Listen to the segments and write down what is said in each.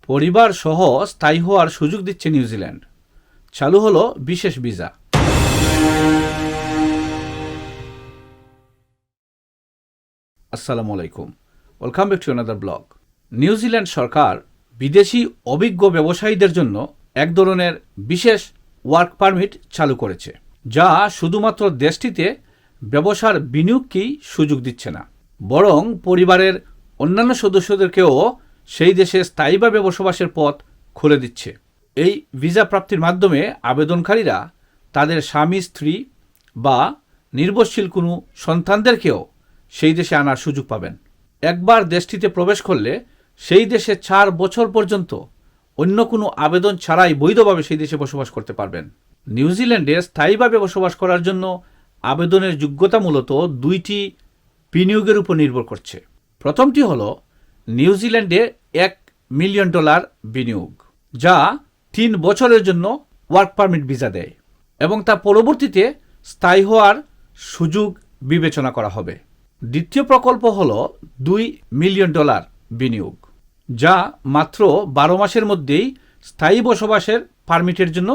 পরিবার সহ স্থায়ী হওয়ার সুযোগ দিচ্ছে নিউজিল্যান্ড। চালু হলো বিশেষ ভিসা। আসসালামু আলাইকুম, welcome back to another blog. New Zealand সরকার বিদেশি অভিজ্ঞ ব্যবসায়ীদের জন্য এক ধরনের বিশেষ ওয়ার্ক পারমিট চালু করেছে, যা শুধুমাত্র দেশটিতে ব্যবসার বিনিয়োগকেই সুযোগ দিচ্ছে না, বরং পরিবারের অন্যান্য সদস্যদেরকেও সেই দেশে স্থায়ীভাবে বসবাসের পথ খুলে দিচ্ছে। এই ভিসা প্রাপ্তির মাধ্যমে আবেদনকারীরা তাদের স্বামী, স্ত্রী বা নির্ভরশীল কোনো সন্তানদেরকেও সেই দেশে আনার সুযোগ পাবেন। একবার দেশটিতে প্রবেশ করলে সেই দেশে 4 বছর পর্যন্ত অন্য কোনো আবেদন ছাড়াই বৈধভাবে সেই দেশে বসবাস করতে পারবেন। নিউজিল্যান্ডে স্থায়ীভাবে বসবাস করার জন্য আবেদনের যোগ্যতা মূলত 2টি বিনিয়োগের উপর নির্ভর করছে। প্রথমটি হল নিউজিল্যান্ডে $1 মিলিয়ন বিনিয়োগ, যা 3 বছরের জন্য ওয়ার্ক পারমিট ভিসা দেয় এবং তা পরবর্তীতে স্থায়ী হওয়ার সুযোগ বিবেচনা করা হবে। দ্বিতীয় প্রকল্প হল $2 মিলিয়ন বিনিয়োগ, যা মাত্র 12 মাসের মধ্যেই স্থায়ী বসবাসের পারমিটের জন্য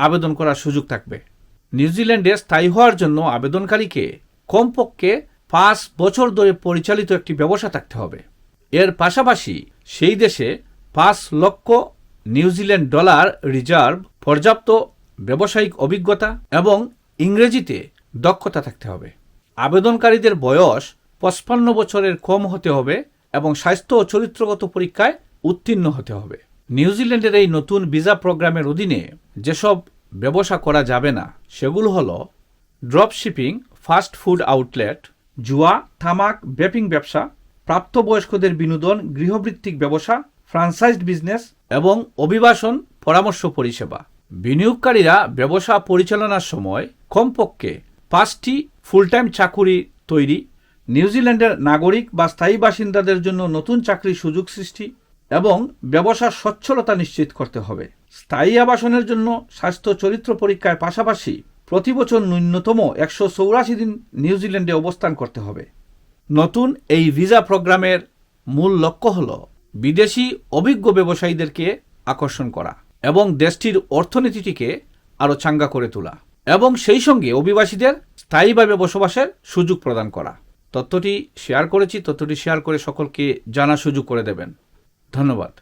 আবেদন করার সুযোগ থাকবে। নিউজিল্যান্ডে স্থায়ী হওয়ার জন্য আবেদনকারীকে কমপক্ষে 5 বছর ধরে পরিচালিত একটি ব্যবসা থাকতে হবে। এর পাশাপাশি সেই দেশে $5 লক্ষ নিউজিল্যান্ড রিজার্ভ, পর্যাপ্ত ব্যবসায়িক অভিজ্ঞতা এবং ইংরেজিতে দক্ষতা থাকতে হবে। আবেদনকারীদের বয়স 55 বছরের কম হতে হবে এবং স্বাস্থ্য ও চরিত্রগত পরীক্ষায় উত্তীর্ণ হতে হবে। নিউজিল্যান্ডের এই নতুন ভিসা প্রোগ্রামের অধীনে যেসব ব্যবসা করা যাবে না সেগুলো হল drop shipping, fast food outlet, জুয়া, তামাক, ভেপিং ব্যবসা, প্রাপ্তবয়স্কদের বিনোদন, গৃহভিত্তিক ব্যবসা, ফ্রাঞ্চাইজড বিজনেস এবং অভিবাসন পরামর্শ পরিষেবা। বিনিয়োগকারীরা ব্যবসা পরিচালনার সময় কমপক্ষে 5টি ফুল টাইম চাকুরি তৈরি, নিউজিল্যান্ডের নাগরিক বা স্থায়ী বাসিন্দাদের জন্য নতুন চাকরির সুযোগ সৃষ্টি এবং ব্যবসার সচ্ছলতা নিশ্চিত করতে হবে। স্থায়ী আবাসনের জন্য স্বাস্থ্য চরিত্র পরীক্ষার পাশাপাশি প্রতি বছর ন্যূনতম 184 দিন নিউজিল্যান্ডে অবস্থান করতে হবে। নতুন এই ভিসা প্রোগ্রামের মূল লক্ষ্য হল বিদেশি অভিজ্ঞ ব্যবসায়ীদেরকে আকর্ষণ করা এবং দেশটির অর্থনীতিটিকে আরও চাঙ্গা করে তোলা এবং সেই সঙ্গে অভিবাসীদের স্থায়ীভাবে বসবাসের সুযোগ প্রদান করা। তথ্যটি শেয়ার করেছি, তথ্যটি শেয়ার করে সকলকে জানার সুযোগ করে দেবেন। ধন্যবাদ।